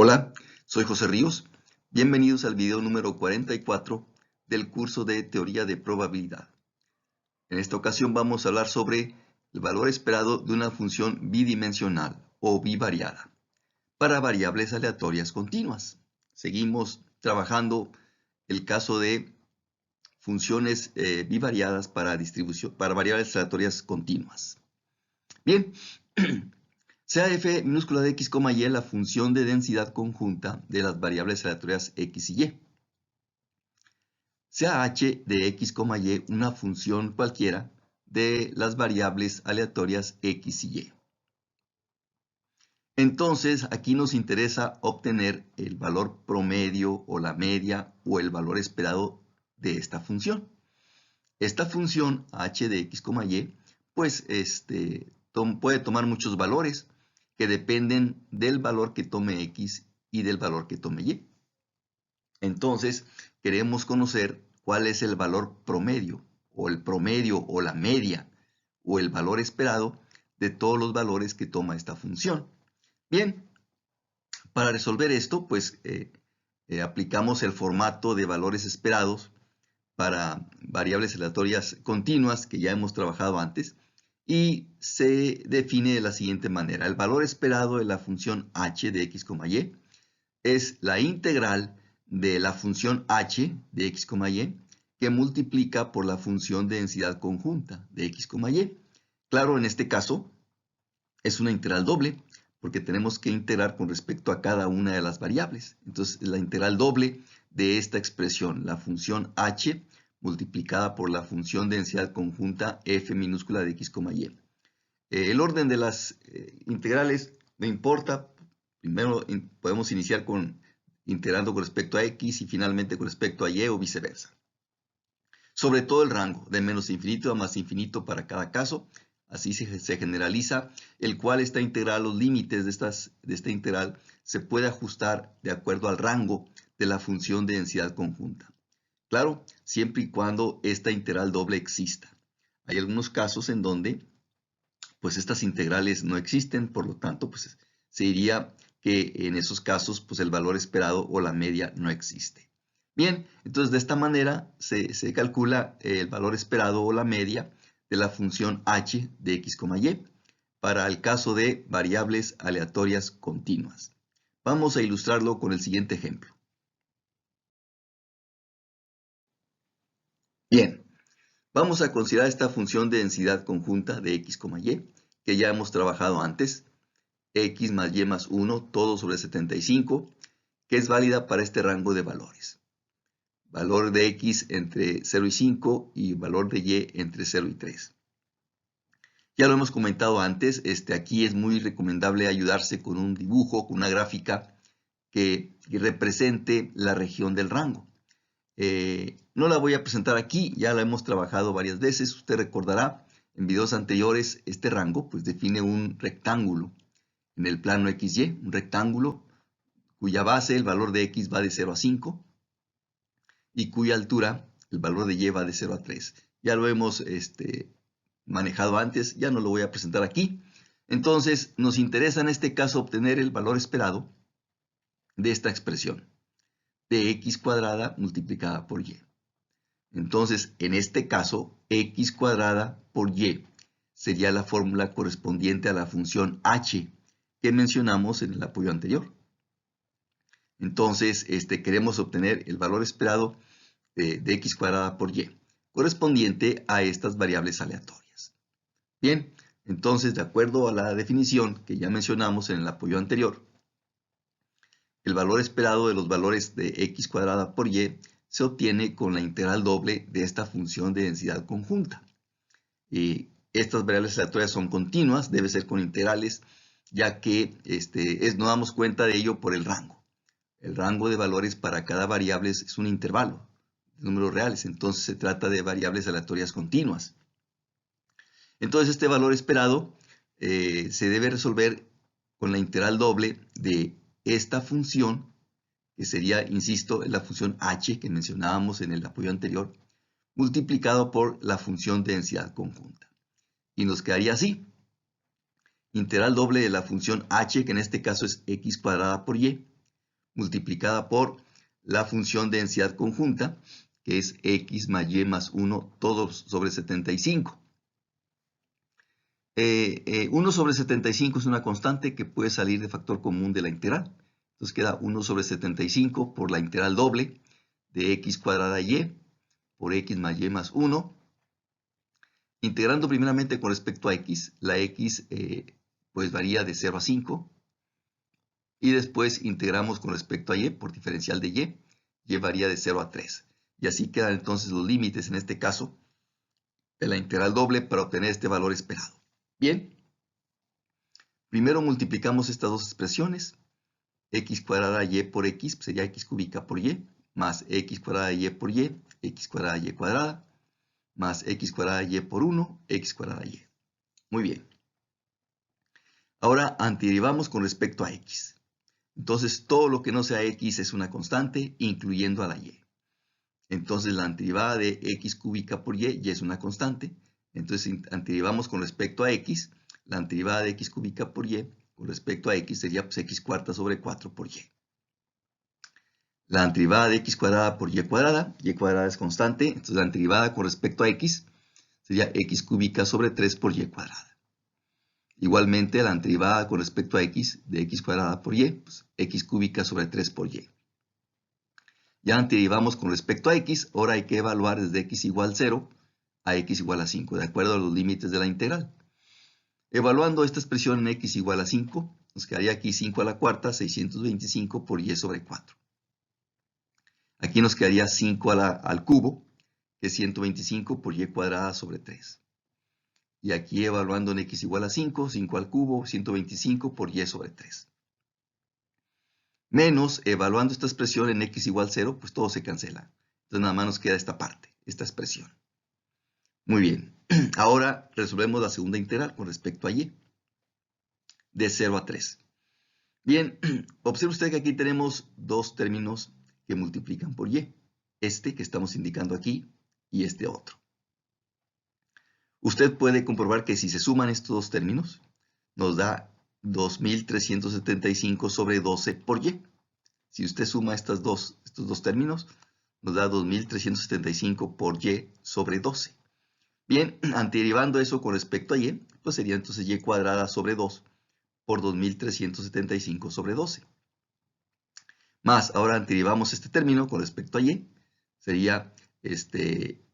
Hola, soy José Ríos. Bienvenidos al video número 44 del curso de Teoría de Probabilidad. En esta ocasión vamos a hablar sobre el valor esperado de una función bidimensional o bivariada para variables aleatorias continuas. Seguimos trabajando el caso de funciones bivariadas para variables aleatorias continuas. Bien. Sea f minúscula de x, y la función de densidad conjunta de las variables aleatorias x y y. Sea h de x, y una función cualquiera de las variables aleatorias x y y. Entonces, aquí nos interesa obtener el valor promedio o la media o el valor esperado de esta función. Esta función h de x, y, pues puede tomar muchos valores que dependen del valor que tome x y del valor que tome y. Entonces, queremos conocer cuál es el valor promedio o la media o el valor esperado de todos los valores que toma esta función. Bien, para resolver esto, pues aplicamos el formato de valores esperados para variables aleatorias continuas que ya hemos trabajado antes. Y se define de la siguiente manera. El valor esperado de la función h de x, y es la integral de la función h de x, y que multiplica por la función de densidad conjunta de x, y. Claro, en este caso es una integral doble porque tenemos que integrar con respecto a cada una de las variables. Entonces, la integral doble de esta expresión, la función h multiplicada por la función de densidad conjunta f minúscula de x, y. El orden de las integrales no importa. Primero podemos iniciar integrando con respecto a x y finalmente con respecto a y o viceversa. Sobre todo el rango, de menos infinito a más infinito para cada caso. Así se generaliza, el cual esta integral, los límites de esta integral se puede ajustar de acuerdo al rango de la función de densidad conjunta. Claro, siempre y cuando esta integral doble exista. Hay algunos casos en donde pues estas integrales no existen, por lo tanto pues se diría que en esos casos pues el valor esperado o la media no existe. Bien, entonces de esta manera se calcula el valor esperado o la media de la función h de x, y para el caso de variables aleatorias continuas. Vamos a ilustrarlo con el siguiente ejemplo. Bien, vamos a considerar esta función de densidad conjunta de x, y, que ya hemos trabajado antes, x más y más 1, todo sobre 75, que es válida para este rango de valores. Valor de x entre 0 y 5 y valor de y entre 0 y 3. Ya lo hemos comentado antes, aquí es muy recomendable ayudarse con un dibujo, con una gráfica que represente la región del rango. No la voy a presentar aquí, ya la hemos trabajado varias veces. Usted recordará en videos anteriores, este rango pues define un rectángulo en el plano XY, un rectángulo cuya base, el valor de x va de 0 a 5 y cuya altura, el valor de y va de 0 a 3. Ya lo hemos manejado antes, ya no lo voy a presentar aquí. Entonces, nos interesa en este caso obtener el valor esperado de esta expresión, de x cuadrada multiplicada por y. Entonces, en este caso, x cuadrada por y sería la fórmula correspondiente a la función h que mencionamos en el apoyo anterior. Entonces, queremos obtener el valor esperado de x cuadrada por y, correspondiente a estas variables aleatorias. Bien, entonces, de acuerdo a la definición que ya mencionamos en el apoyo anterior, el valor esperado de los valores de x cuadrada por y se obtiene con la integral doble de esta función de densidad conjunta. Estas variables aleatorias son continuas, debe ser con integrales, ya que nos damos cuenta de ello por el rango. El rango de valores para cada variable es un intervalo de números reales, entonces se trata de variables aleatorias continuas. Entonces este valor esperado se debe resolver con la integral doble de esta función, que sería, insisto, la función h que mencionábamos en el apoyo anterior, multiplicado por la función de densidad conjunta. Y nos quedaría así. Integral doble de la función h, que en este caso es x cuadrada por y, multiplicada por la función de densidad conjunta, que es x más y más 1 todo sobre 75. 1 sobre 75 es una constante que puede salir de factor común de la integral. Entonces queda 1 sobre 75 por la integral doble de x cuadrada y por x más y más 1. Integrando primeramente con respecto a x, la x pues varía de 0 a 5. Y después integramos con respecto a y por diferencial de y varía de 0 a 3. Y así quedan entonces los límites, en este caso, de la integral doble para obtener este valor esperado. Bien, primero multiplicamos estas dos expresiones. X cuadrada y por x sería x cúbica por y, más x cuadrada y por y, x cuadrada y cuadrada, más x cuadrada y por 1, x cuadrada y. Muy bien. Ahora antiderivamos con respecto a x. Entonces todo lo que no sea x es una constante, incluyendo a la y. Entonces la antiderivada de x cúbica por y es una constante. Entonces antiderivamos con respecto a x. La antiderivada de x cúbica por y con respecto a x sería pues, x cuarta sobre 4 por y. La antiderivada de x cuadrada por y cuadrada es constante. Entonces la antiderivada con respecto a x sería x cúbica sobre 3 por y cuadrada. Igualmente la antiderivada con respecto a x de x cuadrada por y, pues, x cúbica sobre 3 por y. Ya antiderivamos con respecto a x, ahora hay que evaluar desde x igual a 0 a x igual a 5, de acuerdo a los límites de la integral. Evaluando esta expresión en x igual a 5, nos quedaría aquí 5 a la cuarta, 625 por y sobre 4. Aquí nos quedaría 5 al cubo, que es 125 por y cuadrada sobre 3. Y aquí evaluando en x igual a 5, 5 al cubo, 125 por y sobre 3. Menos, evaluando esta expresión en x igual a 0, pues todo se cancela. Entonces nada más nos queda esta parte, esta expresión. Muy bien. Ahora resolvemos la segunda integral con respecto a y. De 0 a 3. Bien, observe usted que aquí tenemos dos términos que multiplican por y. Este que estamos indicando aquí y este otro. Usted puede comprobar que si se suman estos dos términos, nos da 2375 sobre 12 por y. Si usted suma estos dos términos, nos da 2375 por y sobre 12. Bien, antiderivando eso con respecto a y, pues sería entonces y cuadrada sobre 2 por 2375 sobre 12. Más, ahora antiderivamos este término con respecto a y, sería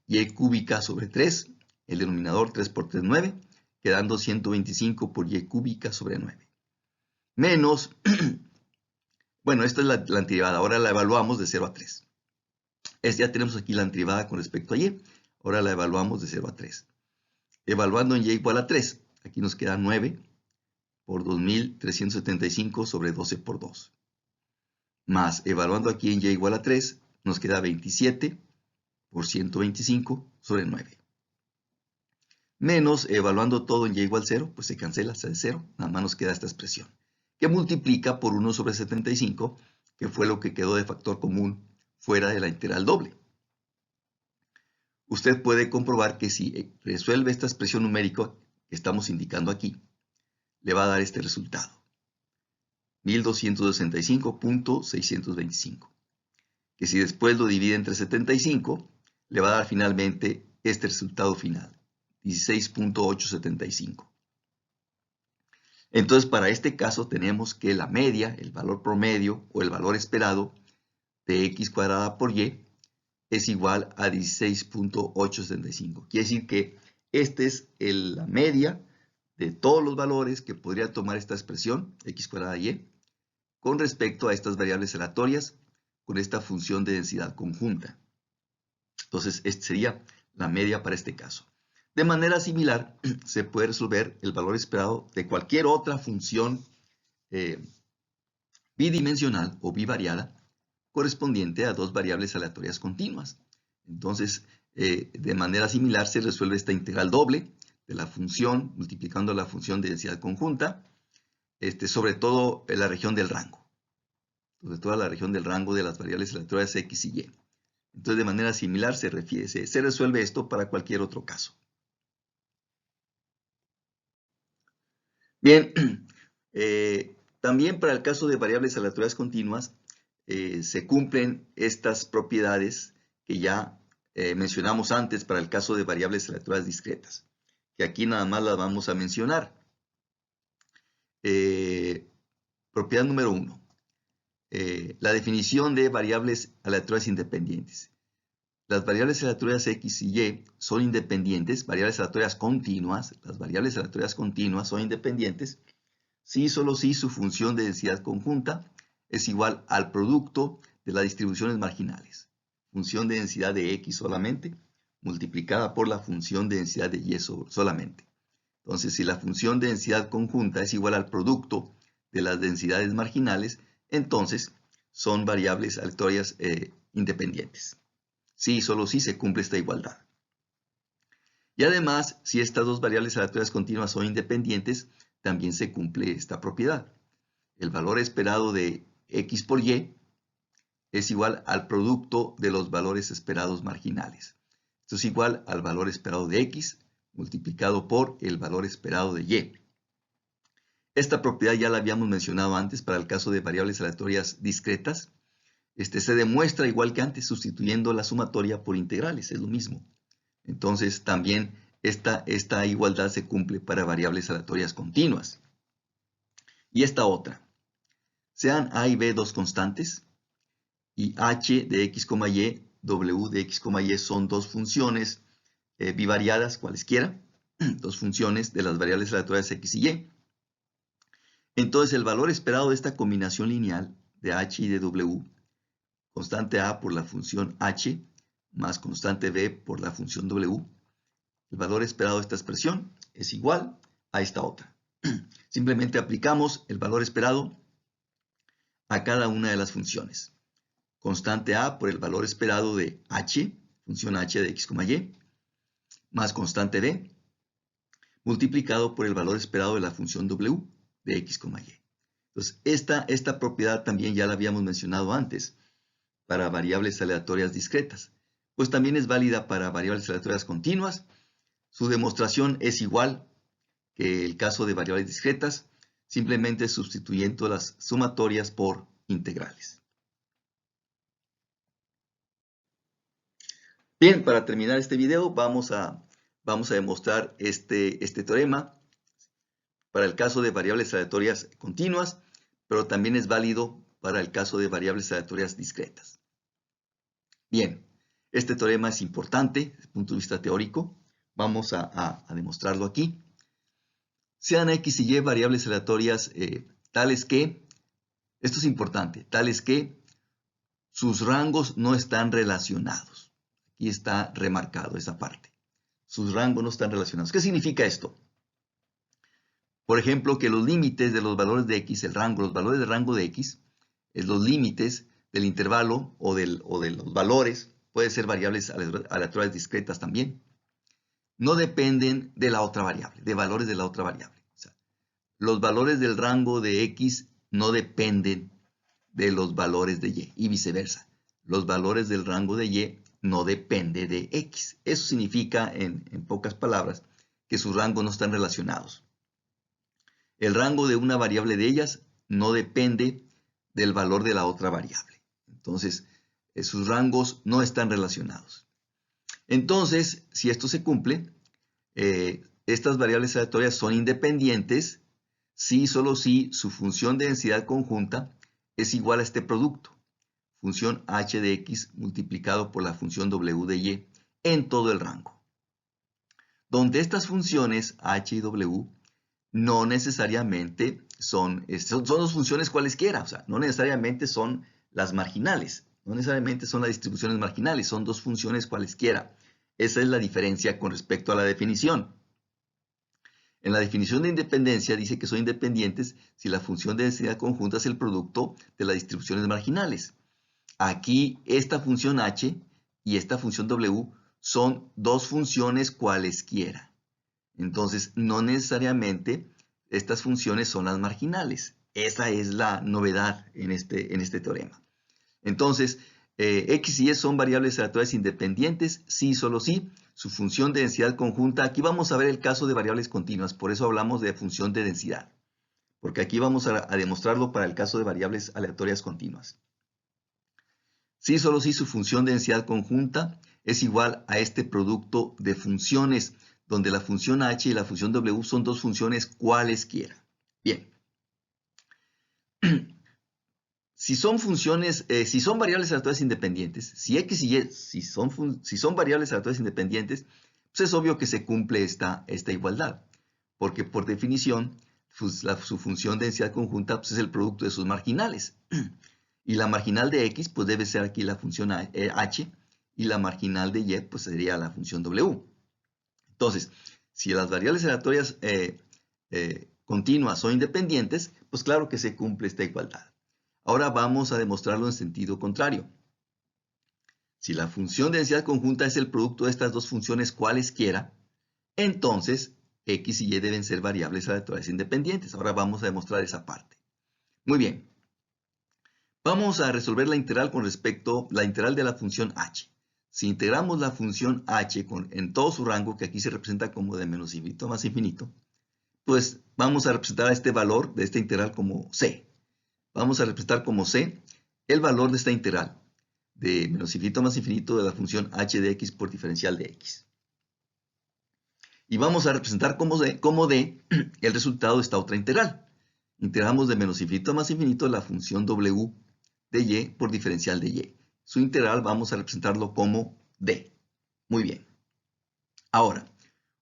y cúbica sobre 3, el denominador 3 por 3, 9, quedando 125 por y cúbica sobre 9. Menos, bueno, esta es la antiderivada, ahora la evaluamos de 0 a 3. Ya tenemos aquí la antiderivada con respecto a y, ahora la evaluamos de 0 a 3. Evaluando en y igual a 3, aquí nos queda 9 por 2375 sobre 12 por 2. Más, evaluando aquí en y igual a 3, nos queda 27 por 125 sobre 9. Menos, evaluando todo en y igual a 0, pues se cancela, sale 0, nada más nos queda esta expresión, que multiplica por 1 sobre 75, que fue lo que quedó de factor común fuera de la integral doble. Usted puede comprobar que si resuelve esta expresión numérica que estamos indicando aquí, le va a dar este resultado, 1265.625, que si después lo divide entre 75, le va a dar finalmente este resultado final, 16.875. Entonces, para este caso tenemos que la media, el valor promedio o el valor esperado de x cuadrada por y es igual a 16.875. Quiere decir que esta es la media de todos los valores que podría tomar esta expresión, x cuadrada y, con respecto a estas variables aleatorias con esta función de densidad conjunta. Entonces, esta sería la media para este caso. De manera similar, se puede resolver el valor esperado de cualquier otra función bidimensional o bivariada correspondiente a dos variables aleatorias continuas. Entonces, de manera similar se resuelve esta integral doble de la función, multiplicando la función de densidad conjunta, sobre todo en la región del rango. Sobre toda la región del rango de las variables aleatorias x y y. Entonces, de manera similar se resuelve esto para cualquier otro caso. Bien, también para el caso de variables aleatorias continuas, se cumplen estas propiedades que ya mencionamos antes para el caso de variables aleatorias discretas, que aquí nada más las vamos a mencionar. Propiedad número 1. La definición de variables aleatorias independientes. Las variables aleatorias X y Y son independientes, variables aleatorias continuas. Las variables aleatorias continuas son independientes si y solo si su función de densidad conjunta es igual al producto de las distribuciones marginales. Función de densidad de X solamente multiplicada por la función de densidad de Y solamente. Entonces, si la función de densidad conjunta es igual al producto de las densidades marginales, entonces son variables aleatorias independientes. Sí, solo si se cumple esta igualdad. Y además, si estas dos variables aleatorias continuas son independientes, también se cumple esta propiedad. El valor esperado de X por Y es igual al producto de los valores esperados marginales. Esto es igual al valor esperado de X multiplicado por el valor esperado de Y. Esta propiedad ya la habíamos mencionado antes para el caso de variables aleatorias discretas. Se demuestra igual que antes sustituyendo la sumatoria por integrales, es lo mismo. Entonces también esta igualdad se cumple para variables aleatorias continuas. Y esta otra. Sean A y B dos constantes y H de X, Y, W de X, Y son dos funciones bivariadas cualesquiera, dos funciones de las variables aleatorias X y Y. Entonces el valor esperado de esta combinación lineal de H y de W, constante A por la función H más constante B por la función W, el valor esperado de esta expresión es igual a esta otra. Simplemente aplicamos el valor esperado a cada una de las funciones. Constante A por el valor esperado de H, función H de X, Y, más constante B, multiplicado por el valor esperado de la función W de X, Y. Entonces, esta propiedad también ya la habíamos mencionado antes para variables aleatorias discretas. Pues también es válida para variables aleatorias continuas. Su demostración es igual que el caso de variables discretas, simplemente sustituyendo las sumatorias por integrales. Bien, para terminar este video vamos a demostrar este teorema para el caso de variables aleatorias continuas, pero también es válido para el caso de variables aleatorias discretas. Bien, este teorema es importante desde el punto de vista teórico. Vamos a demostrarlo aquí. Sean X y Y variables aleatorias tales que, esto es importante, tales que sus rangos no están relacionados. Aquí está remarcado esa parte. Sus rangos no están relacionados. ¿Qué significa esto? Por ejemplo, que los límites de los valores de X, los valores de rango de X, los límites del intervalo o de los valores, puede ser variables aleatorias discretas también, no dependen de la otra variable, de valores de la otra variable. O sea, los valores del rango de X no dependen de los valores de Y y viceversa. Los valores del rango de Y no dependen de X. Eso significa, en pocas palabras, que sus rangos no están relacionados. El rango de una variable de ellas no depende del valor de la otra variable. Entonces, sus rangos no están relacionados. Entonces, si esto se cumple, estas variables aleatorias son independientes si y solo si su función de densidad conjunta es igual a este producto, función h de x multiplicado por la función w de y en todo el rango. Donde estas funciones h y w no necesariamente son dos funciones cualesquiera, o sea, no necesariamente son las marginales, no necesariamente son las distribuciones marginales, son dos funciones cualesquiera. Esa es la diferencia con respecto a la definición. En la definición de independencia dice que son independientes si la función de densidad conjunta es el producto de las distribuciones marginales. Aquí esta función h y esta función w son dos funciones cualesquiera. Entonces, no necesariamente estas funciones son las marginales. Esa es la novedad en este teorema. Entonces, X y Y son variables aleatorias independientes, sí y solo sí. Su función de densidad conjunta, aquí vamos a ver el caso de variables continuas, por eso hablamos de función de densidad. Porque aquí vamos a demostrarlo para el caso de variables aleatorias continuas. si solo si su función de densidad conjunta es igual a este producto de funciones, donde la función h y la función w son dos funciones cualesquiera. Bien. Si son funciones, si son variables aleatorias independientes, si x y y si son variables aleatorias independientes, pues es obvio que se cumple esta igualdad, porque por definición su función de densidad conjunta pues, es el producto de sus marginales. Y la marginal de x pues debe ser aquí la función h, y la marginal de y pues sería la función w. Entonces, si las variables aleatorias continuas son independientes, pues claro que se cumple esta igualdad. Ahora vamos a demostrarlo en sentido contrario. Si la función de densidad conjunta es el producto de estas dos funciones cualesquiera, entonces x y y deben ser variables aleatorias independientes. Ahora vamos a demostrar esa parte. Muy bien. Vamos a resolver la integral con respecto a la integral de la función h. Si integramos la función h en todo su rango, que aquí se representa como de menos infinito a más infinito, pues vamos a representar a este valor de esta integral como c. Vamos a representar como c el valor de esta integral de menos infinito a más infinito de la función h de x por diferencial de x. Y vamos a representar como d el resultado de esta otra integral. Integramos de menos infinito a más infinito la función w de y por diferencial de y. Su integral vamos a representarlo como d. Muy bien. Ahora,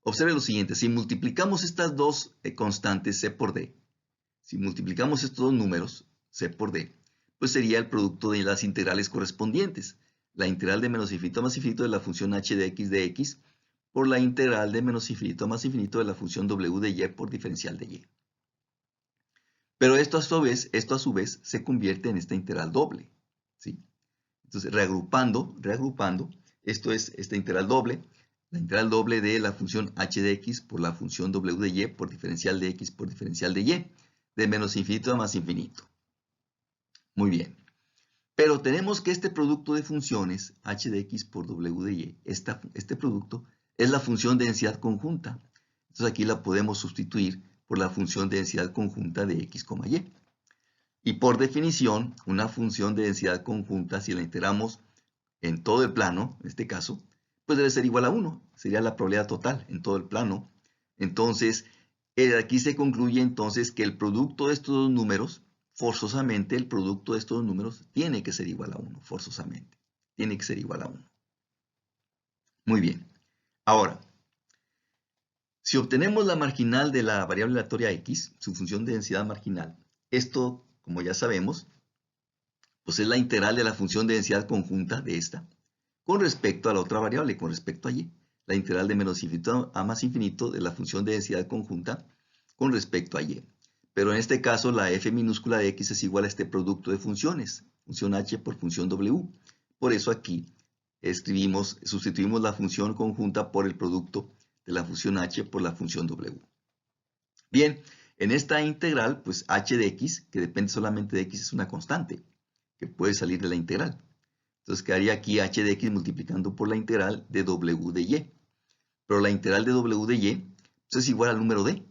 observe lo siguiente. Si multiplicamos estas dos constantes c por d, si multiplicamos estos dos números, c por d, pues sería el producto de las integrales correspondientes. La integral de menos infinito a más infinito de la función h de x por la integral de menos infinito a más infinito de la función w de y por diferencial de y. Pero esto a su vez se convierte en esta integral doble, ¿sí? Entonces, reagrupando, esto es esta integral doble, la integral doble de la función h de x por la función w de y por diferencial de x por diferencial de y, de menos infinito a más infinito. Muy bien. Pero tenemos que este producto de funciones, h de x por w de y, este producto es la función de densidad conjunta. Entonces aquí la podemos sustituir por la función de densidad conjunta de x, y. Y por definición, una función de densidad conjunta, si la integramos en todo el plano, en este caso, pues debe ser igual a 1. Sería la probabilidad total en todo el plano. Entonces, aquí se concluye entonces que el producto de estos dos números, forzosamente el producto de estos dos números tiene que ser igual a 1, forzosamente. Tiene que ser igual a 1. Muy bien. Ahora, si obtenemos la marginal de la variable aleatoria x, su función de densidad marginal, esto, como ya sabemos, pues es la integral de la función de densidad conjunta de esta con respecto a la otra variable, con respecto a y. La integral de menos infinito a más infinito de la función de densidad conjunta con respecto a y. Pero en este caso la f minúscula de x es igual a este producto de funciones, función h por función w. Por eso aquí sustituimos la función conjunta por el producto de la función h por la función w. Bien, en esta integral, pues h de x, que depende solamente de x, es una constante que puede salir de la integral. Entonces quedaría aquí h de x multiplicando por la integral de w de y. Pero la integral de w de y pues es igual al número d.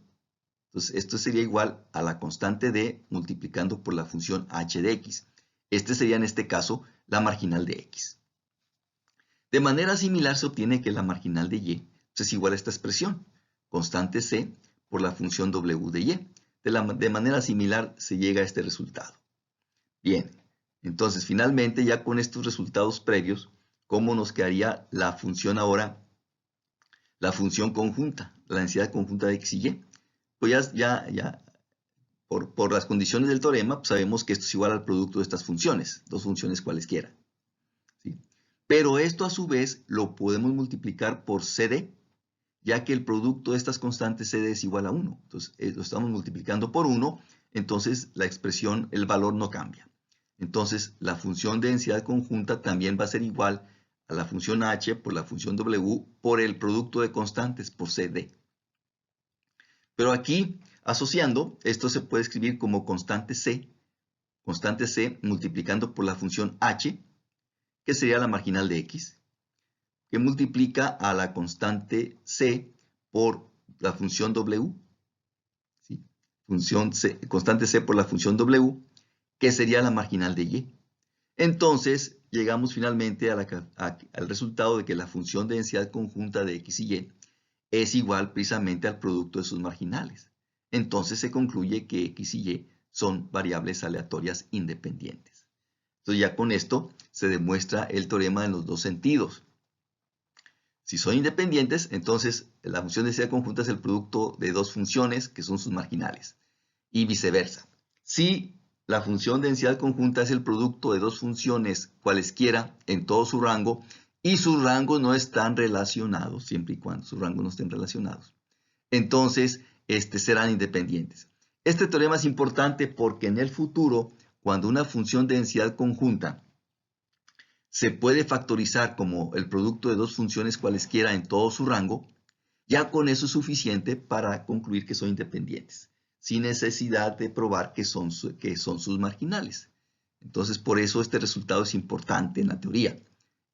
Entonces esto sería igual a la constante d multiplicando por la función h de x. Este sería en este caso la marginal de x. De manera similar se obtiene que la marginal de y pues es igual a esta expresión, constante c por la función w de y. De manera similar se llega a este resultado. Bien. Entonces, finalmente, ya con estos resultados previos, ¿cómo nos quedaría la función ahora? La función conjunta, la densidad conjunta de x y y. Pues ya por las condiciones del teorema, pues sabemos que esto es igual al producto de estas funciones, dos funciones cualesquiera. ¿Sí? Pero esto a su vez lo podemos multiplicar por cd, ya que el producto de estas constantes cd es igual a 1. Entonces, lo estamos multiplicando por 1, entonces la expresión, el valor no cambia. Entonces, la función de densidad conjunta también va a ser igual a la función h por la función w por el producto de constantes, por cd. Pero aquí, asociando, esto se puede escribir como constante c multiplicando por la función h, que sería la marginal de x, que multiplica a la constante c por la función w, ¿sí? Constante c por la función w, que sería la marginal de y. Entonces, llegamos finalmente al resultado de que la función de densidad conjunta de x y y es igual precisamente al producto de sus marginales. Entonces se concluye que x y y son variables aleatorias independientes. Entonces ya con esto se demuestra el teorema en los dos sentidos. Si son independientes, entonces la función de densidad conjunta es el producto de dos funciones que son sus marginales. Y viceversa. Si la función de densidad conjunta es el producto de dos funciones cualesquiera en todo su rango y sus rangos no están relacionados, siempre y cuando sus rangos no estén relacionados, entonces serán independientes. Este teorema es importante porque en el futuro, cuando una función de densidad conjunta se puede factorizar como el producto de dos funciones cualesquiera en todo su rango, ya con eso es suficiente para concluir que son independientes, sin necesidad de probar que son sus marginales. Entonces, por eso este resultado es importante en la teoría.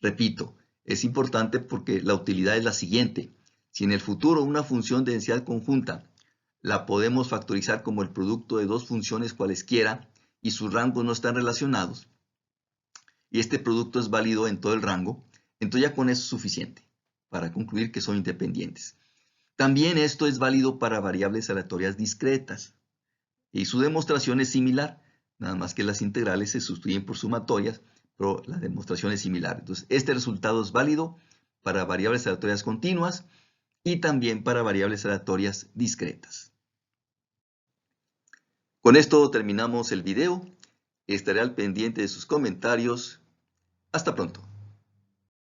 Repito, es importante porque la utilidad es la siguiente. Si en el futuro una función de densidad conjunta la podemos factorizar como el producto de dos funciones cualesquiera y sus rangos no están relacionados, y este producto es válido en todo el rango, entonces ya con eso es suficiente para concluir que son independientes. También esto es válido para variables aleatorias discretas y su demostración es similar, nada más que las integrales se sustituyen por sumatorias, pero la demostración es similar. Entonces, este resultado es válido para variables aleatorias continuas y también para variables aleatorias discretas. Con esto terminamos el video. Estaré al pendiente de sus comentarios. Hasta pronto.